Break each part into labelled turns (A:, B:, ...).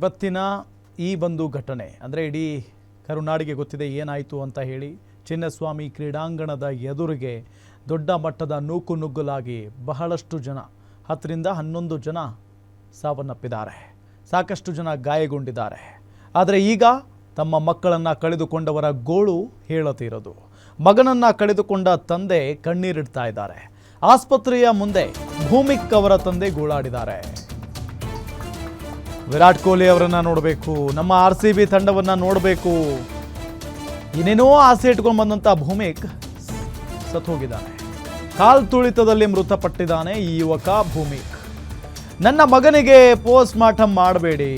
A: ಇವತ್ತಿನ ಈ ಒಂದು ಘಟನೆ ಅಂದರೆ ಇಡೀ ಕರುನಾಡಿಗೆ ಗೊತ್ತಿದೆ ಏನಾಯಿತು ಅಂತ ಹೇಳಿ. ಚಿನ್ನಸ್ವಾಮಿ ಕ್ರೀಡಾಂಗಣದ ಎದುರಿಗೆ ದೊಡ್ಡ ಮಟ್ಟದ ನೂಕುನುಗ್ಗಲಾಗಿ ಬಹಳಷ್ಟು ಜನ 10ರಿಂದ 11 ಜನ ಸಾವನ್ನಪ್ಪಿದ್ದಾರೆ, ಸಾಕಷ್ಟು ಜನ ಗಾಯಗೊಂಡಿದ್ದಾರೆ. ಆದರೆ ಈಗ ತಮ್ಮ ಮಕ್ಕಳನ್ನು ಕಳೆದುಕೊಂಡವರ ಗೋಳು ಹೇಳತಿರೋದು. ಮಗನನ್ನು ಕಳೆದುಕೊಂಡ ತಂದೆ ಕಣ್ಣೀರಿಡ್ತಾ ಇದ್ದಾರೆ. ಆಸ್ಪತ್ರೆಯ ಮುಂದೆ ಭೂಮಿಕ್ ಅವರ ತಂದೆ ಗೋಳಾಡಿದ್ದಾರೆ. ವಿರಾಟ್ ಕೊಹ್ಲಿ ಅವರನ್ನ ನೋಡಬೇಕು, ನಮ್ಮ RCB ತಂಡವನ್ನ ನೋಡಬೇಕು, ಏನೇನೋ ಆಸೆ ಇಟ್ಕೊಂಡು ಬಂದಂತ ಭೂಮಿಕ್ ಸತ್ತು ಹೋಗಿದ್ದಾನೆ. ಕಾಲ್ ತುಳಿತದಲ್ಲಿ ಮೃತಪಟ್ಟಿದ್ದಾನೆ ಈ ಯುವಕ ಭೂಮಿಕ್. ನನ್ನ ಮಗನಿಗೆ ಪೋಸ್ಟ್ ಮಾರ್ಟಮ್ ಮಾಡಬೇಡಿ,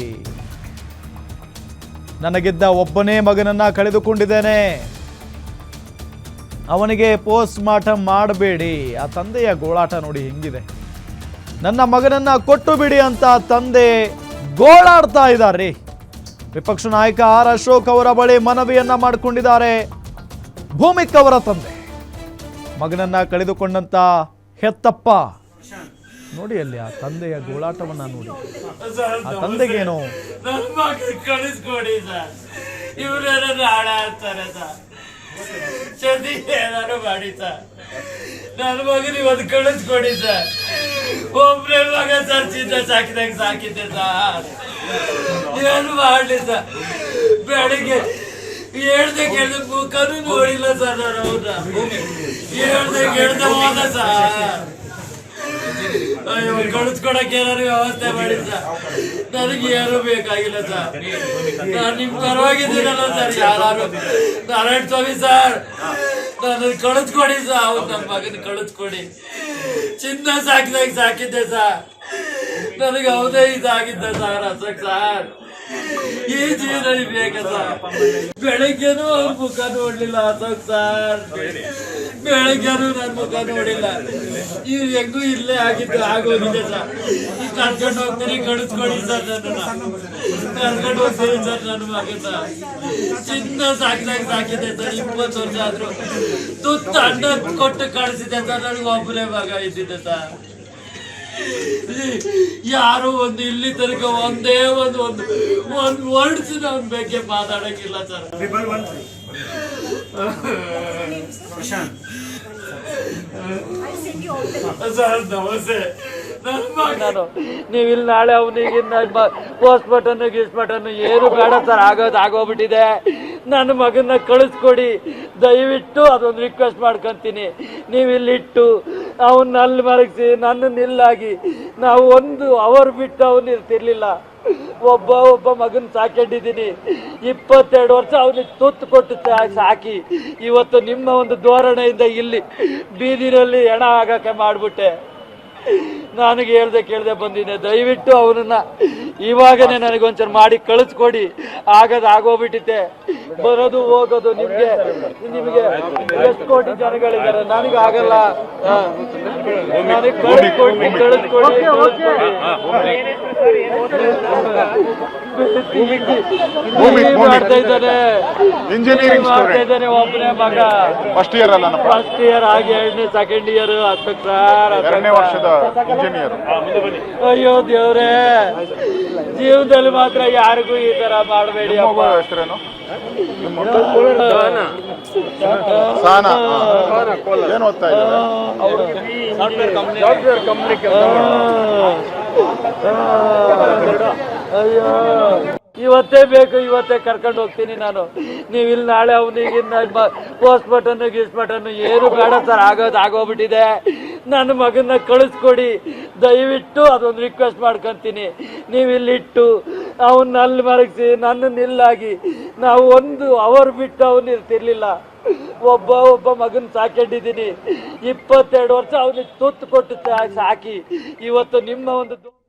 A: ನನಗಿದ್ದ ಒಬ್ಬನೇ ಮಗನನ್ನ ಕಳೆದುಕೊಂಡಿದ್ದೇನೆ, ಅವನಿಗೆ ಪೋಸ್ಟ್ ಮಾರ್ಟಮ್ ಮಾಡಬೇಡಿ. ಆ ತಂದೆಯ ಗೋಳಾಟ ನೋಡಿ ಹೆಂಗಿದೆ. ನನ್ನ ಮಗನನ್ನ ಕೊಟ್ಟು ಬಿಡಿ ಅಂತ ತಂದೆ ಗೋಳಾಡ್ತಾ ಇದ್ದಾರೆ. ವಿಪಕ್ಷ ನಾಯಕ ಆರ್ ಅಶೋಕ್ ಅವರ ಬಳಿ ಮನವಿಯನ್ನ ಮಾಡಿಕೊಂಡಿದ್ದಾರೆ ಭೂಮಿಕ್ ಅವರ ತಂದೆ. ಮಗನನ್ನ ಕಳೆದುಕೊಂಡಂತ ಹೆತ್ತಪ್ಪ ನೋಡಿ ಅಲ್ಲಿ ಆ ತಂದೆಯ ಗೋಳಾಟವನ್ನ ನೋಡಿ. ಆ ತಂದೆಗೇನು
B: ಕಳಿಸ್ಕೊಡಿ ಸರ್, ಇವ್ರೇನಾದ್ರು ಹಾಳಾಡ್ತಾರೆ ಸರ್, ಚದಿ ಏನಾದ್ರು ಮಾಡಿ ಸರ್, ನನ್ನ ಮಗನ ಇವತ್ತು ಕಳಿಸ್ಕೊಡಿ ಸರ್. ಒಬ್ಬನೇ ಮಗ ಸರ್, ಚಿನ್ನ ಸಾಕಿದಾಗ ಸಾಕಿದ್ದೆ ಸರ್, ಏನು ಮಾಡಲಿ ಸರ್. ಬೆಳಿಗ್ಗೆ ಹೇಳ್ದೆ ಕೇಳ್ದೆ ಮುಖನೂ ನೋಡಿಲ್ಲ ಸರ್, ನಾನು ಅವ್ರನ್ನ ಹೇಳ್ದೆ ಕೇಳ್ದೆ ಹೋದ ಸರ್. ಅಯ್ಯೋ, ಕಳಿಸ್ಕೊಡಕ್ಕೆ ಏನಾದ್ರು ವ್ಯವಸ್ಥೆ ಮಾಡಿ ಸರ್, ನನಗೆ ಏನು ಬೇಕಾಗಿಲ್ಲ ಸರ್, ನಾನು ನಿಮ್ ಪರವಾಗಿದ್ದೀನಲ್ಲ ಸರ್. ಯಾರು ನಾರಾಯಣ ಸ್ವಾಮಿ ಸರ್, ನನ್ನ ಕಳಿಸ್ಕೊಡಿ ಸರ್, ಅವ್ರು ನನ್ನ ಮಗನ ಕಳಿಸ್ಕೊಡಿ. ಚಿನ್ನ ಸಾಕಿದಾಗ ಸಾಕಿದ್ದೆ ಸರ್, ನನಗೆ ಯಾವುದೇ ಇದಾಗಿದ್ದ ಸರ್ ಅಸಕ್ ಸರ್. ಈ ಜೀವನ ಬೇಕ ಸರ್. ಬೆಳಗ್ಗೆನೂ ಅವ್ರ ಮುಖ ನೋಡ್ಲಿಲ್ಲ ಅಸಕ್ ಸರ್, ಬೆಳಗ್ಗೆನೂ ನನ್ನ ಮುಖ ನೋಡಿಲ್ಲ. ಈ ಹೆಂಗೂ ಇಲ್ಲೇ ಆಗಿದ್ದು ಆಗೋಗಿದೆ ಸರ್. ಈ ಕರ್ಕೊಂಡು ಹೋಗ್ತೀನಿ, ಕಳಿಸ್ಕೊಡಿ ಸರ್, ನನ್ನ ಕರ್ಕೊಂಡು ಹೋಗ್ತೀನಿ ಸರ್. ನನ್ನ ಮಗನ ಚಿನ್ನ ಸಾಕಿದಾಗ ಸಾಕಿದೆ ಸರ್, 20 ವರ್ಷ ಆದ್ರು ತುತ್ತ ಅಣ್ಣ ಕೊಟ್ಟು ಕಳಿಸಿದೆ ಸರ್. ನನಗೆ ಒಬ್ಬನೇ ಮಗ ಇದ್ದಿದ್ದೆ ಸರ್. ಯಾರು ಒಂದು ಇಲ್ಲಿ ತನಕ ಒಂದೇ ಒಂದು ವರ್ಡ್ಸ್ ಅವನ ಬಗ್ಗೆ ಮಾತಾಡಕ್ಕಿಲ್ಲ ಸರ್. ಸರ್ ನಮಸ್ತೆ. ನಾನು ನೀವು ಇಲ್ಲಿ ನಾಳೆ ಅವನಿಗೆ ಪೋಸ್ಟ್ ಬಟನ್ ಗಿಸ್ಟ್ ಬಟನ್ ಏನು ಬೇಡ ಸರ್, ಆಗೋಗ್ಬಿಟ್ಟಿದೆ. ನನ್ನ ಮಗನ ಕಳಿಸ್ಕೊಡಿ ದಯವಿಟ್ಟು, ಅದೊಂದು ರಿಕ್ವೆಸ್ಟ್ ಮಾಡ್ಕೊಂತೀನಿ. ನೀವು ಇಲ್ಲಿಟ್ಟು ಅವನ್ನ ಅಲ್ಲಿ ಮಲಗಿಸಿ ನನ್ನ ನಿಲ್ಲಾಗಿ ನಾವು 1 ಅವರ್ ಬಿಟ್ಟು ಅವನು ಇರ್ತಿರ್ಲಿಲ್ಲ. ಒಬ್ಬ ಮಗನ ಸಾಕೊಂಡಿದ್ದೀನಿ, 22 ವರ್ಷ ಅವನಿಗೆ ತುತ್ತು ಕೊಟ್ಟು ಸಾಕಿ ಇವತ್ತು ನಿಮ್ಮ ಒಂದು ಧೋರಣೆಯಿಂದ ಇಲ್ಲಿ ಬೀದಿನಲ್ಲಿ ಹೆಣ ಆಗಕ್ಕೆ ಮಾಡ್ಬಿಟ್ಟೆ. ನನಗೆ ಹೇಳ್ದೆ ಕೇಳ್ದೆ ಬಂದಿದ್ದೆ. ದಯವಿಟ್ಟು ಅವನನ್ನ ಇವಾಗನೇ ನನಗೊಂಚೂರು ಮಾಡಿ ಕಳಿಸ್ಕೊಡಿ. ಆಗೋಗ್ಬಿಟ್ಟಿತ್ತೆ, ಬರೋದು ಹೋಗೋದು. ನಿಮಗೆ ಎಷ್ಟು ಕೋಟಿ ಜನಗಳಿದ್ದಾರೆ, ನನಗೆ ಆಗಲ್ಲ. ನನಗೆ ಕಳಿಸ್ಕೊಡಿ. ಮಾಡ್ತಾ ಇದ್ದಾನೆ, ಇಂಜಿನಿಯರಿಂಗ್ ಮಾಡ್ತಾ ಇದ್ದಾನೆ. ಒಬ್ಬನೇ ಮಗ, ಫಸ್ಟ್ ಇಯರ್ ಆಗಿ 2ನೇ ಸೆಕೆಂಡ್ ಇಯರ್ ಆಗ್ಬೇಕು ಸರ್. 2ನೇ ವರ್ಷದ ಇಂಜಿನಿಯರ್. ಅಯ್ಯೋ ದೇವ್ರೇ, ಜೀವನದಲ್ಲಿ ಮಾತ್ರ ಯಾರಿಗೂ ಈ ತರ ಮಾಡಬೇಡಿ.
C: ಹೆಸರೇನು? ಏನು ಓದ್ತಾ ಇದ್ದಾರೆ?
B: ಅಯ್ಯೋ, ಇವತ್ತೇ ಬೇಕು, ಇವತ್ತೇ ಕರ್ಕೊಂಡು ಹೋಗ್ತೀನಿ ನಾನು. ನೀವು ಇಲ್ಲಿ ನಾಳೆ ಅವನಿಗೆ ಪೋಸ್ಟ್ ಬಟನ್ ಗಿಸ್ಟ್ ಬಟನ್ ಏನು ಬೇಡ ಸರ್, ಆಗೋಗ್ಬಿಟ್ಟಿದೆ. ನನ್ನ ಮಗನ ಕಳಿಸ್ಕೊಡಿ ದಯವಿಟ್ಟು, ಅದೊಂದು ರಿಕ್ವೆಸ್ಟ್ ಮಾಡ್ಕೊಂತೀನಿ. ನೀವು ಇಲ್ಲಿಟ್ಟು ಅವನ್ನ ಅಲ್ಲಿ ಮಲಗಿಸಿ ನನ್ನ ನಿಲ್ಲಾಗಿ ನಾವು 1 ಅವರ್ ಬಿಟ್ಟು ಅವನು ಇರ್ತಿರ್ಲಿಲ್ಲ. ಒಬ್ಬ ಮಗನ ಸಾಕೊಂಡಿದ್ದೀನಿ, 22 ವರ್ಷ ಅವನಿಗೆ ತುತ್ತು ಕೊಟ್ಟು ಸಾಕಿ ಇವತ್ತು ನಿಮ್ಮ ಒಂದು